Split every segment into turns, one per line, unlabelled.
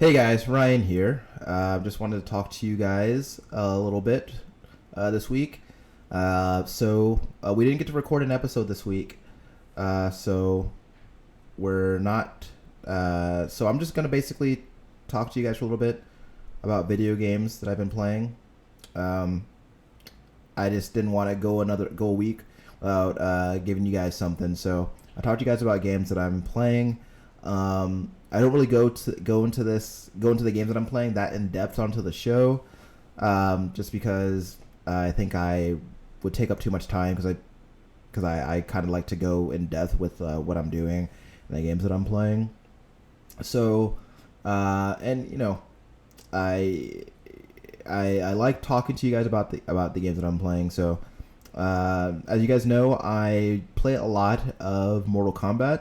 Hey guys, Ryan here. Just wanted to talk to you guys a little bit this week. We didn't get to record an episode this week, so we're not. So I'm just gonna basically talk to you guys for a little bit about video games that I've been playing. Um, I just didn't want to go a week without giving you guys something. So I talked to you guys about games that I'm playing. I don't really go into the games that I'm playing that in depth onto the show, just because I think I would take up too much time because I kind of like to go in depth with what I'm doing in the games that I'm playing. So, and you know, I I like talking to you guys about the games that I'm playing. So, as you guys know, I play a lot of Mortal Kombat.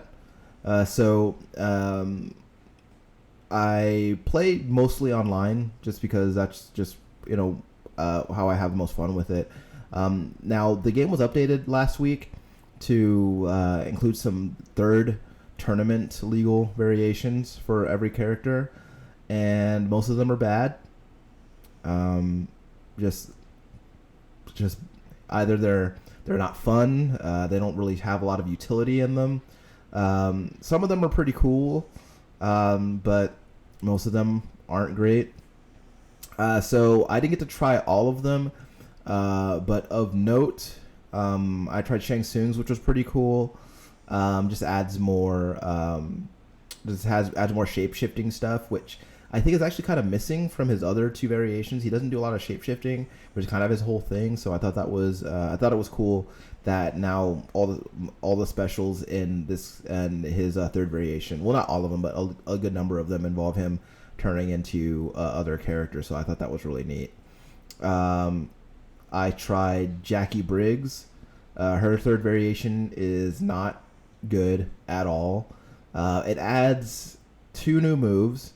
I play mostly online just because that's just how I have the most fun with it. Now the game was updated last week to include some third tournament legal variations for every character, and most of them are bad. Um, just just either they're not fun, they don't really have a lot of utility in them. Some of them are pretty cool, but most of them aren't great. So I didn't get to try all of them, but of note, I tried Shang Tsung's, which was pretty cool. Just adds more, adds more shape shifting stuff, which I think is actually kind of missing from his other two variations. He doesn't do a lot of shape shifting, which is kind of his whole thing. So I thought it was cool that now all the specials in this and his third variation, well, not all of them, but a good number of them involve him turning into other characters. So I thought that was really neat. I tried Jackie Briggs. Her third variation is not good at all. It adds two new moves.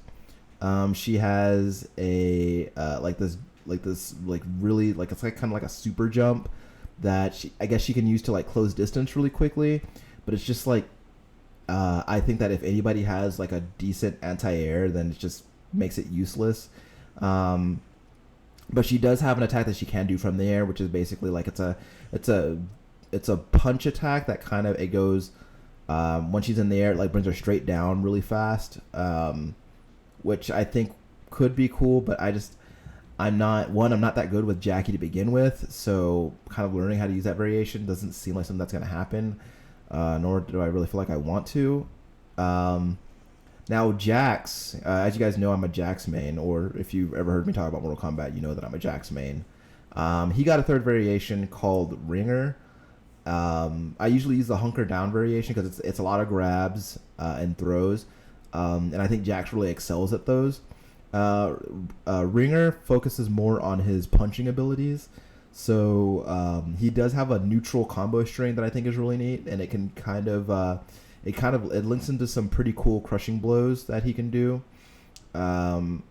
She has a really it's like kind of like a super jump that I guess she can use to like close distance really quickly, but it's just like I think that if anybody has like a decent anti-air, then it just makes it useless. But she does have an attack that she can do from the air, which is basically like it's a punch attack that kind of it goes when she's in the air, it like brings her straight down really fast, which I think could be cool. But I'm not that good with Jackie to begin with, so kind of learning how to use that variation doesn't seem like something that's going to happen, nor do I really feel like I want to. Now Jax, as you guys know, I'm a Jax main, or if you've ever heard me talk about Mortal Kombat, you know that I'm a Jax main. He got a third variation called Ringer. I usually use the hunker down variation because it's a lot of grabs and throws, and I think Jax really excels at those. Ringer focuses more on his punching abilities, so he does have a neutral combo string that I think is really neat, and it can it links into some pretty cool crushing blows that he can do. I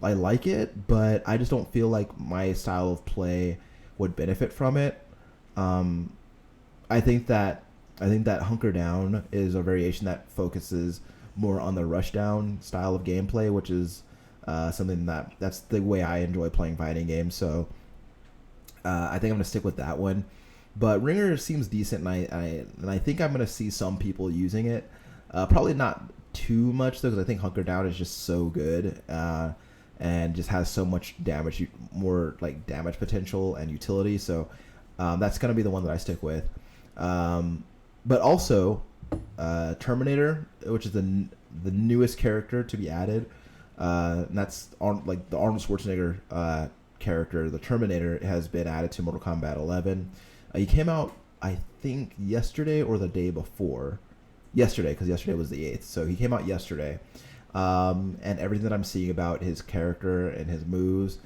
like it, but I just don't feel like my style of play would benefit from it. I think that hunker down is a variation that focuses more on the rush down style of gameplay, which is something that's the way I enjoy playing fighting games. So I think I'm gonna stick with that one. But Ringer seems decent, and I think I'm gonna see some people using it. Probably not too much though, because I think hunker down is just so good. And just has so much damage, more like damage potential and utility. So that's gonna be the one that I stick with. But also Terminator, which is the newest character to be added, and that's like the Arnold Schwarzenegger character. The Terminator has been added to Mortal Kombat 11. He came out, I think, yesterday or the day before. Yesterday, because yesterday was the 8th. So he came out yesterday. And everything that I'm seeing about his character and his moves,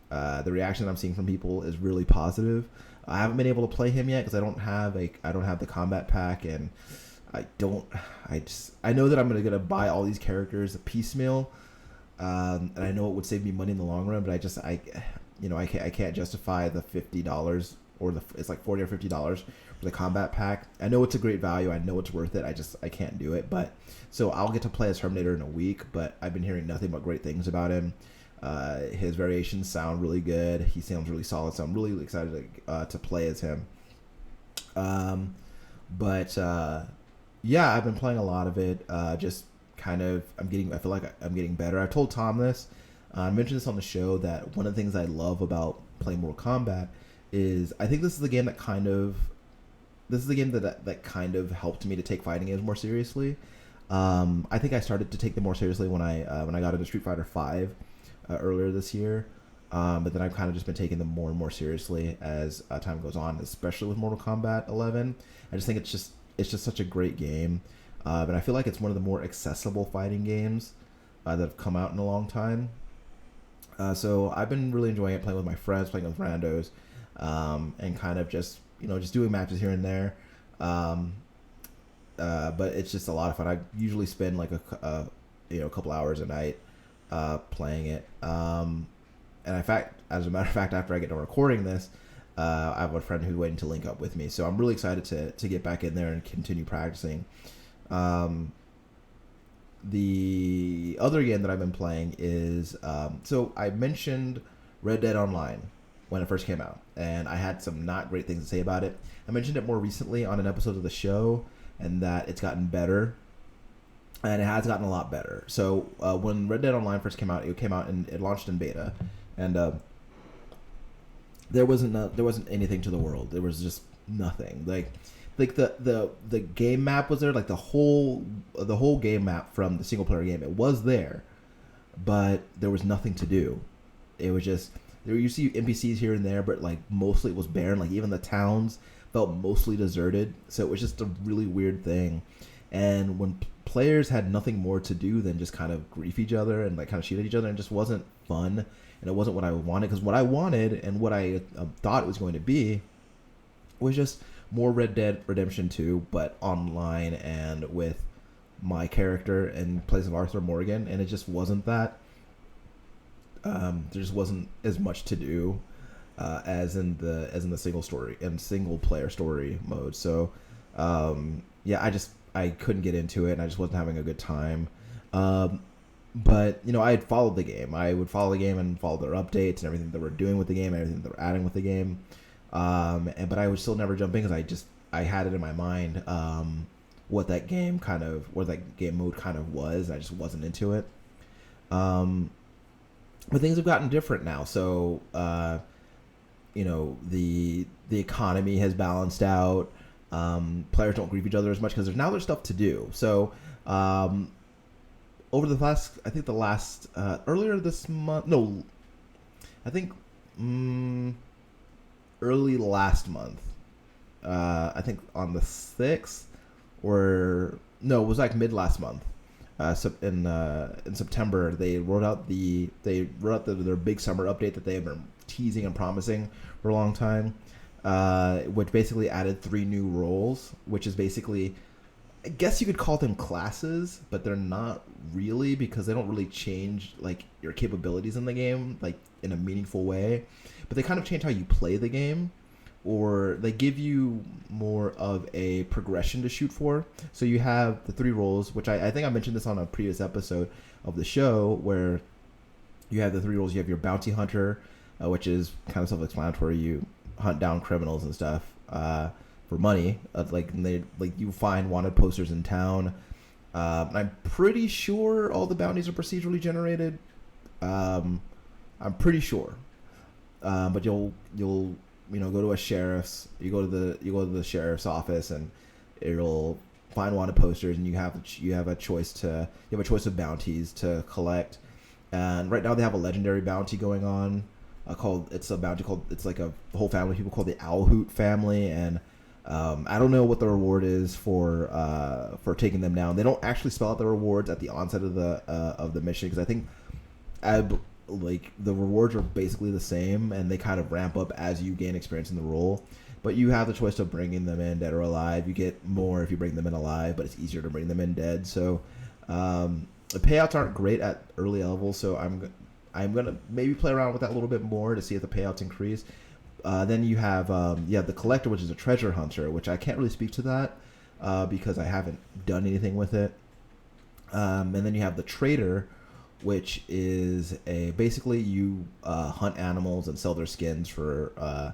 the reaction that I'm seeing from people is really positive. I haven't been able to play him yet because I don't have the combat pack, and I know that I'm gonna buy all these characters piecemeal, and I know it would save me money in the long run, but I can't justify the $50 it's like $40 or $50 for the combat pack. I know it's a great value. I know it's worth it. I can't do it. But so I'll get to play as Terminator in a week. But I've been hearing nothing but great things about him. His variations sound really good. He sounds really solid. So I'm really excited to play as him. But yeah, I've been playing a lot of it. Just kind of, I feel like I'm getting better. I told Tom this. I mentioned this on the show that one of the things I love about playing Mortal Kombat is I think this is the game that kind of helped me to take fighting games more seriously. I think I started to take them more seriously when I got into Street Fighter V earlier this year. But then I've kind of just been taking them more and more seriously as time goes on, especially with Mortal Kombat 11. I just think it's just such a great game, and I feel like it's one of the more accessible fighting games that have come out in a long time. So I've been really enjoying it, playing with my friends, playing with randos, and kind of just doing matches here and there. But it's just a lot of fun. I usually spend like a couple hours a night playing it. And as a matter of fact, after I get done recording this, I have a friend who's waiting to link up with me. So I'm really excited to get back in there and continue practicing. The other game that I've been playing is so I mentioned Red Dead Online when it first came out, and I had some not great things to say about it. I mentioned it more recently on an episode of the show, and that it's gotten better, and it has gotten a lot better. So when Red Dead Online first came out, and it launched in beta, and there wasn't anything to the world. There was just nothing. Like the game map was there, like the whole game map from the single player game. It was there, but there was nothing to do. It was just you see NPCs here and there, but like mostly it was barren. Like even the towns felt mostly deserted. So it was just a really weird thing. And when players had nothing more to do than just kind of grief each other and like kind of shoot at each other, and it just wasn't fun, and it wasn't what I wanted. Because what I wanted and what I thought it was going to be was just more Red Dead Redemption 2, but online and with my character in place of Arthur Morgan, and it just wasn't that. There just wasn't as much to do as in the single player story mode. So yeah, I couldn't get into it, and I just wasn't having a good time. But I had followed the game. I would follow the game and follow their updates and everything that we're doing with the game, everything that we're adding with the game. But I would still never jump in because I had it in my mind what that game mode kind of was. I just wasn't into it. But things have gotten different now. So the economy has balanced out. Players don't grieve each other as much because there's stuff to do. So over the last earlier this month, no, I think early last month, I think on the 6th, or no, it was like mid last month. So in September, they wrote out their big summer update that they have been teasing and promising for a long time, which basically added 3 new roles, which is basically, I guess you could call them classes, but they're not really, because they don't really change like your capabilities in the game like in a meaningful way, but they kind of change how you play the game, or they give you more of a progression to shoot for. So you have the 3 roles, which I think I mentioned this on a previous episode of the show, where you have the 3 roles. You have your bounty hunter, which is kind of self-explanatory. You hunt down criminals and stuff for money. You find wanted posters in town. I'm pretty sure all the bounties are procedurally generated. I'm pretty sure, but you'll go to a sheriff's. You go to the sheriff's office, and it'll find wanted posters, and you have a choice of bounties to collect. And right now they have a legendary bounty going on. It's like a whole family of people called the Owl Hoot family, and I don't know what the reward is for taking them down. They don't actually spell out the rewards at the onset of the mission, because I think the rewards are basically the same, and they kind of ramp up as you gain experience in the role. But you have the choice of bringing them in dead or alive. You get more if you bring them in alive, but it's easier to bring them in dead. So the payouts aren't great at early levels, so I'm gonna maybe play around with that a little bit more to see if the payouts increase. Then you have the collector, which is a treasure hunter, which I can't really speak to that because I haven't done anything with it. And then you have the trader, which is a basically you hunt animals and sell their skins for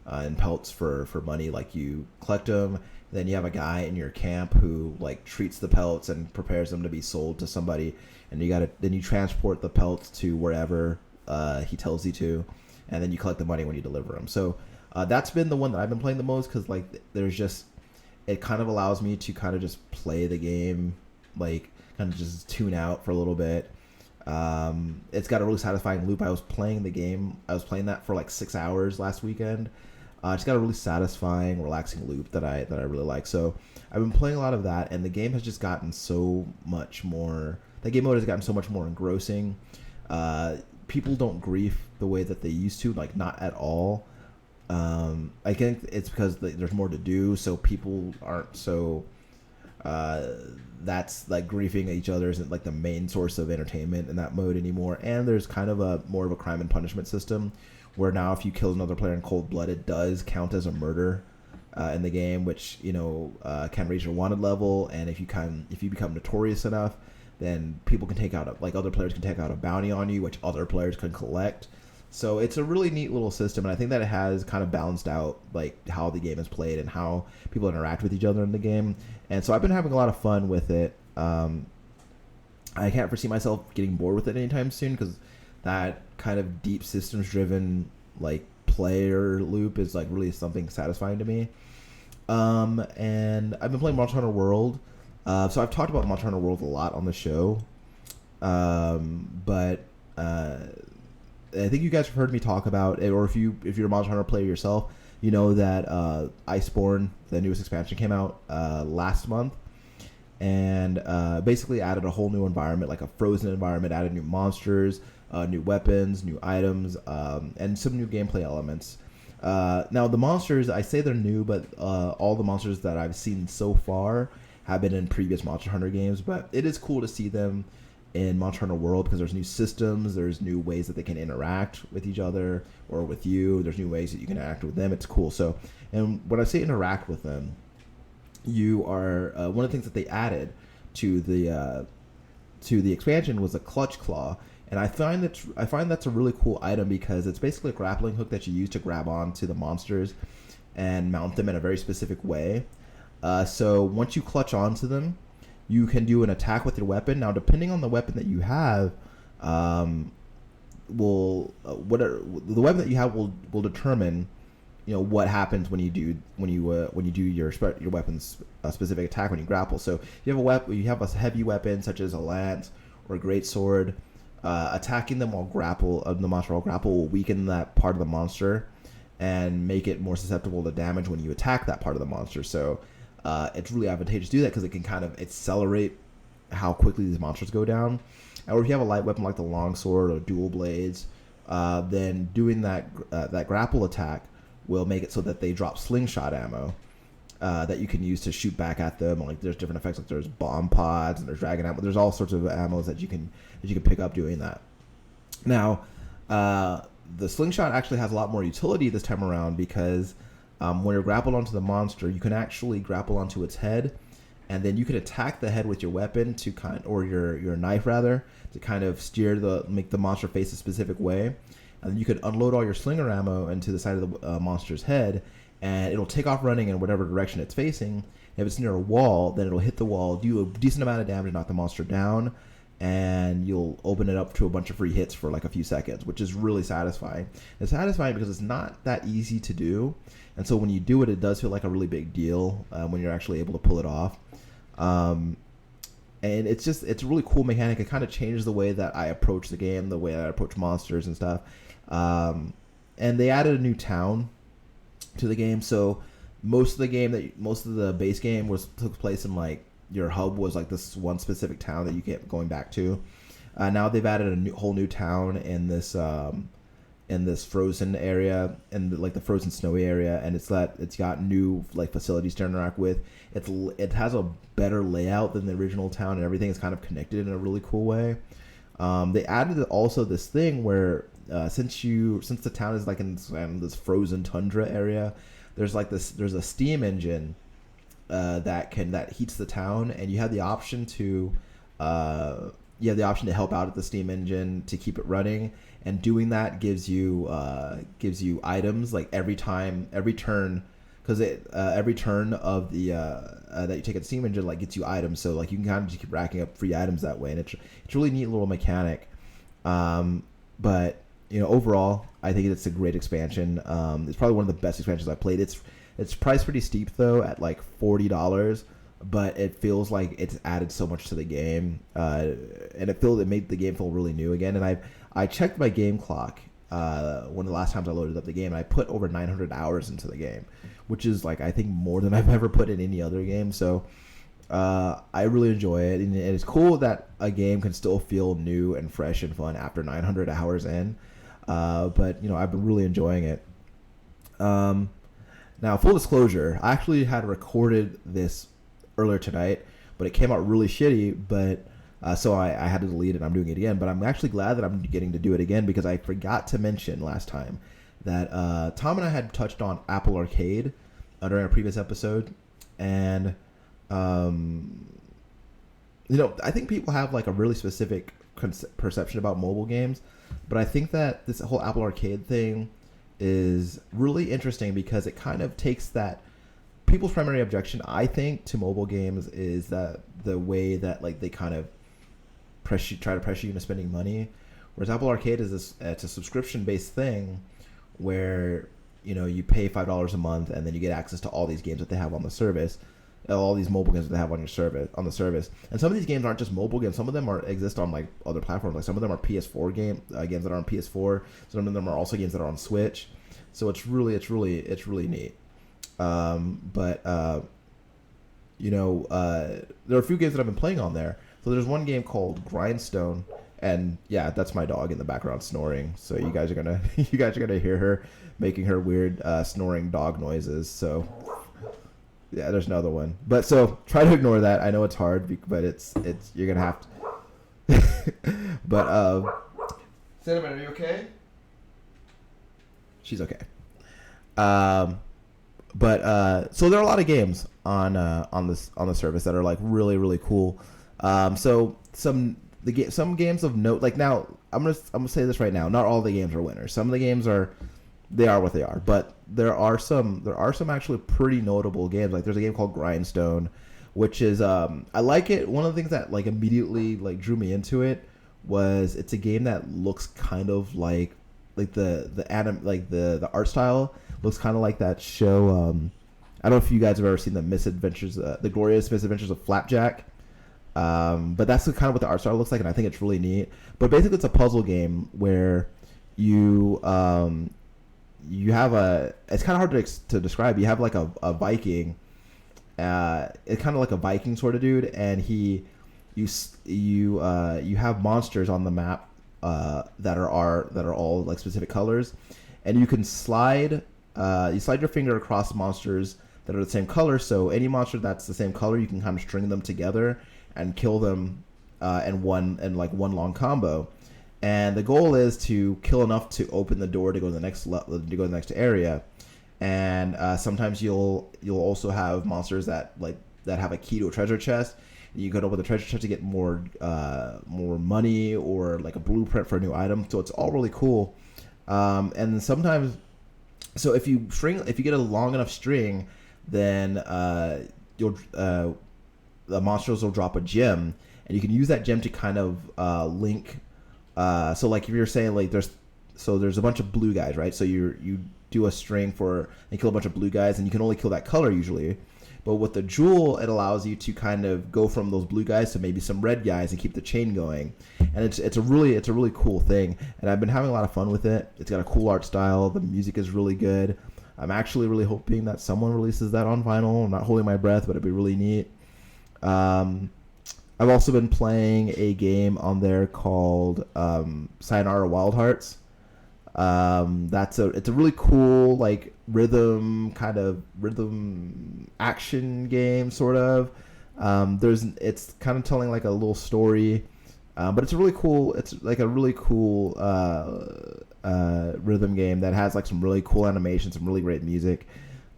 and pelts for money. Like you collect them. Then you have a guy in your camp who like treats the pelts and prepares them to be sold to somebody. And then you transport the pelts to wherever he tells you to, and then you collect the money when you deliver them. So that's been the one that I've been playing the most because like it kind of allows me to kind of just play the game, like kind of just tune out for a little bit. It's got a really satisfying loop. I was playing that for like 6 hours last weekend. It's got a really satisfying, relaxing loop that I really like. So I've been playing a lot of that, and the game has just gotten so much more. The game mode has gotten so much more engrossing. People don't grief the way that they used to, like not at all. I think it's because there's more to do, so people aren't so. That's like griefing each other isn't like the main source of entertainment in that mode anymore. And there's kind of a more of a crime and punishment system, where now if you kill another player in cold blood, it does count as a murder in the game, which can raise your wanted level. And if you become notorious enough, then people can take out other players can take out a bounty on you, which other players can collect. So it's a really neat little system, and I think that it has kind of balanced out like how the game is played and how people interact with each other in the game. And so I've been having a lot of fun with it. I can't foresee myself getting bored with it anytime soon because that kind of deep systems driven like player loop is like really something satisfying to me. And I've been playing Monster Hunter World. So I've talked about Monster Hunter World a lot on the show. But I think you guys have heard me talk about it, or if you're a Monster Hunter player yourself, you know that Iceborne, the newest expansion, came out last month, and basically added a whole new environment, like a frozen environment, added new monsters, new weapons, new items, and some new gameplay elements. Now the monsters, I say they're new, but all the monsters that I've seen so far have been in previous Monster Hunter games, but it is cool to see them in Monster Hunter World because there's new systems, there's new ways that they can interact with each other or with you, there's new ways that you can interact with them. It's cool. So, and when I say interact with them, you are one of the things that they added to the expansion was a clutch claw, and I find that's a really cool item because it's basically a grappling hook that you use to grab onto the monsters and mount them in a very specific way. So once you clutch onto them, you can do an attack with your weapon. Now, depending on the weapon that you have, the weapon that you have will determine, what happens when you do your weapon's specific attack when you grapple. So if you have a heavy weapon such as a lance or a great sword, attacking them the monster while grapple will weaken that part of the monster and make it more susceptible to damage when you attack that part of the monster. So it's really advantageous to do that because it can kind of accelerate how quickly these monsters go down. Or if you have a light weapon like the longsword or dual blades, then doing that grapple attack will make it so that they drop slingshot ammo that you can use to shoot back at them. Like there's different effects, like there's bomb pods and there's dragon ammo. There's all sorts of ammos that you can pick up doing that. Now, the slingshot actually has a lot more utility this time around because when you're grappled onto the monster, you can actually grapple onto its head, and then you can attack the head with your weapon or your knife rather, to kind of make the monster face a specific way. And then you can unload all your slinger ammo into the side of the monster's head, and it'll take off running in whatever direction it's facing. If it's near a wall, then it'll hit the wall, do a decent amount of damage, knock the monster down, and you'll open it up to a bunch of free hits for like a few seconds, which is really satisfying. It's satisfying because it's not that easy to do, and so when you do it, it does feel like a really big deal when you're actually able to pull it off. And it's a really cool mechanic. It kind of changes the way that I approach the game, the way I approach monsters and stuff. And they added a new town to the game, so most of the base game took place in like your hub was like this one specific town that you kept going back to. Now they've added a whole new town in this frozen area, and like the frozen snowy area, and it's got new like facilities to interact with. It has a better layout than the original town, and everything is kind of connected in a really cool way. They added also this thing where since the town is like in this frozen tundra area, there's a steam engine that heats the town, and you have the option to help out at the steam engine to keep it running, and doing that gives you items like every turn, because every turn of the that you take at the steam engine like gets you items, so like you can kind of just keep racking up free items that way, and it's really neat little mechanic. But overall, I think it's a great expansion. It's probably one of the best expansions I've played. It's priced pretty steep though at like $40, but it feels like it's added so much to the game, and it made the game feel really new again. And I checked my game clock one of the last times I loaded up the game, and I put over 900 hours into the game, which is like I think more than I've ever put in any other game. So I really enjoy it, and it's cool that a game can still feel new and fresh and fun after 900 hours in. But I've been really enjoying it. Now, full disclosure, I actually had recorded this earlier tonight, but it came out really shitty. But so I had to delete it, and I'm doing it again. But I'm actually glad that I'm getting to do it again, because I forgot to mention last time that Tom and I had touched on Apple Arcade during a previous episode, and I think people have like a really specific perception about mobile games, but I think that this whole Apple Arcade thing is really interesting because it kind of takes that people's primary objection, I think, to mobile games is that the way that like they kind of try to pressure you into spending money, whereas Apple Arcade it's a subscription based thing where you pay $5 a month and then you get access to all these games that they have on the service, all these mobile games that they have on the service. And some of these games aren't just mobile games. Some of them exist on like other platforms. Like some of them are PS4 games that are on PS4. Some of them are also games that are on Switch. So it's really neat. There are a few games that I've been playing on there. So there's one game called Grindstone, and yeah, that's my dog in the background snoring. So you guys are gonna hear her making her weird snoring dog noises. So yeah, there's another one. But so try to ignore that. I know it's hard, but it's you're gonna have to. But Synamin, are you okay? She's okay. But so there are a lot of games on the service that are like really really cool. So some games of note, like now I'm gonna say this right now. Not all the games are winners. Some of the games are what they are, but there are some actually pretty notable games. Like there's a game called Grindstone, which is I like it. One of the things that like immediately like drew me into it was it's a game that looks kind of like the art style looks kind of like that show. I don't know if you guys have ever seen the Glorious Misadventures of Flapjack. But that's kind of what the art style looks like, and I think it's really neat. But basically, it's a puzzle game where you have it's kind of hard to describe. You have like a Viking. It's kind of like a Viking sort of dude, and you have monsters on the map that are all like specific colors, and you can slide your finger across monsters that are the same color. So any monster that's the same color, you can kind of string them together and kill them in one long combo. And the goal is to kill enough to open the door to go to the next next area. And sometimes you'll also have monsters that have a key to a treasure chest. You could open the treasure chest to get more money or like a blueprint for a new item. So it's all really cool. And sometimes, so if you get a long enough string, then the monsters will drop a gem, and you can use that gem to kind of link. So like if you're saying like there's a bunch of blue guys, right? So you do a string and kill a bunch of blue guys, and you can only kill that color usually. But with the jewel, it allows you to kind of go from those blue guys to maybe some red guys and keep the chain going. And it's a really cool thing. And I've been having a lot of fun with it. It's got a cool art style. The music is really good. I'm actually really hoping that someone releases that on vinyl. I'm not holding my breath, but it'd be really neat. I've also been playing a game on there called Sayonara Wild Hearts. It's a really cool like rhythm action game sort of. It's kind of telling like a little story But it's a really cool. It's like a really cool rhythm game that has like some really cool animations, some really great music.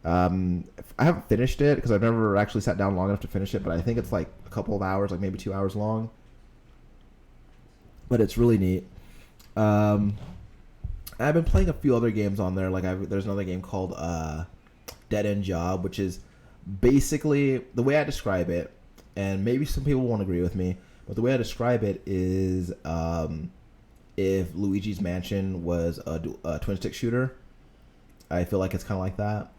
I haven't finished it because I've never actually sat down long enough to finish it, but I think it's like a couple of hours, like maybe 2 hours long. But it's really neat. Um, I've been playing a few other games on there. There's another game called Dead End Job, which is basically the way I describe it, and maybe some people won't agree with me, but the way I describe it is if Luigi's Mansion was a twin stick shooter. I feel like it's kind of like that.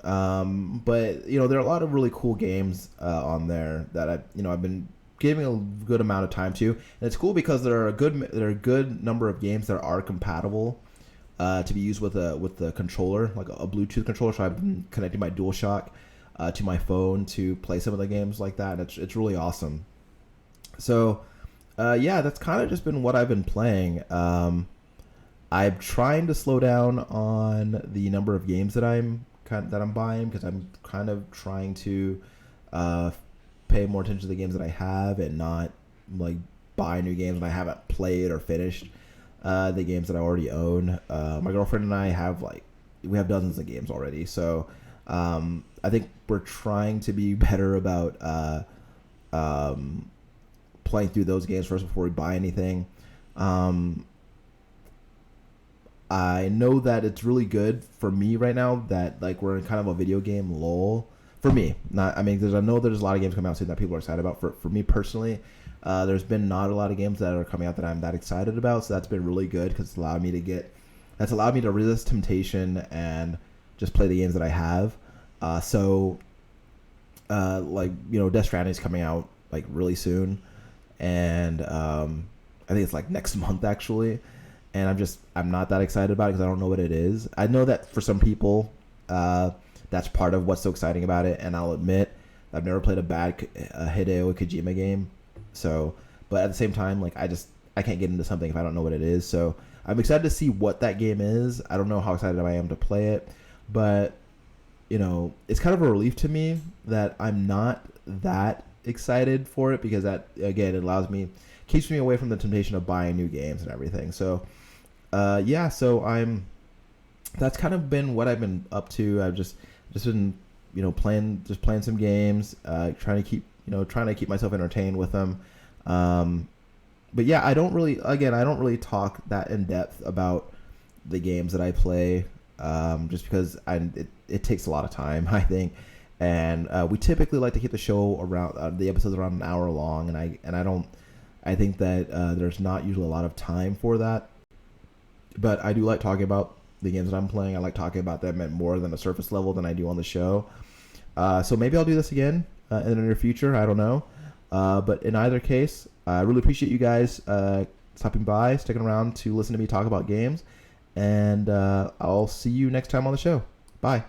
But there are a lot of really cool games on there that I've been giving a good amount of time to, and it's cool because there are a good number of games that are compatible to be used with the controller, like a Bluetooth controller. So I've been connecting my DualShock to my phone to play some of the games like that, and it's really awesome. So yeah, that's kind of just been what I've been playing. I'm trying to slow down on the number of games that I'm buying because I'm kind of trying to uh, pay more attention to the games that I have and not like buy new games when I haven't played or finished the games that I already own. My girlfriend and I we have dozens of games already, so I think we're trying to be better about playing through those games first before we buy anything. I know that it's really good for me right now that like we're in kind of a video game lull. For me, not I mean, I know there's a lot of games coming out soon that people are excited about. For me personally, there's been not a lot of games that are coming out that I'm that excited about. So that's been really good because that's allowed me to resist temptation and just play the games that I have. Death Stranding is coming out like really soon, and I think it's like next month actually. And I'm not that excited about it because I don't know what it is. I know that for some people, that's part of what's so exciting about it. And I'll admit, I've never played a bad Hideo Kojima game. So, but at the same time, like I can't get into something if I don't know what it is. So I'm excited to see what that game is. I don't know how excited I am to play it, but it's kind of a relief to me that I'm not that excited for it because that again it keeps me away from the temptation of buying new games and everything. So that's kind of been what I've been up to. I've just been playing some games, trying to keep myself entertained with them. But yeah, I don't really talk that in depth about the games that I play, just because it takes a lot of time, I think. And we typically like to keep the show around the episodes around an hour long, and I think that there's not usually a lot of time for that. But I do like talking about the games that I'm playing. I like talking about them at more than a surface level than I do on the show. So maybe I'll do this again in the near future. I don't know. But in either case, I really appreciate you guys stopping by, sticking around to listen to me talk about games. And I'll see you next time on the show. Bye.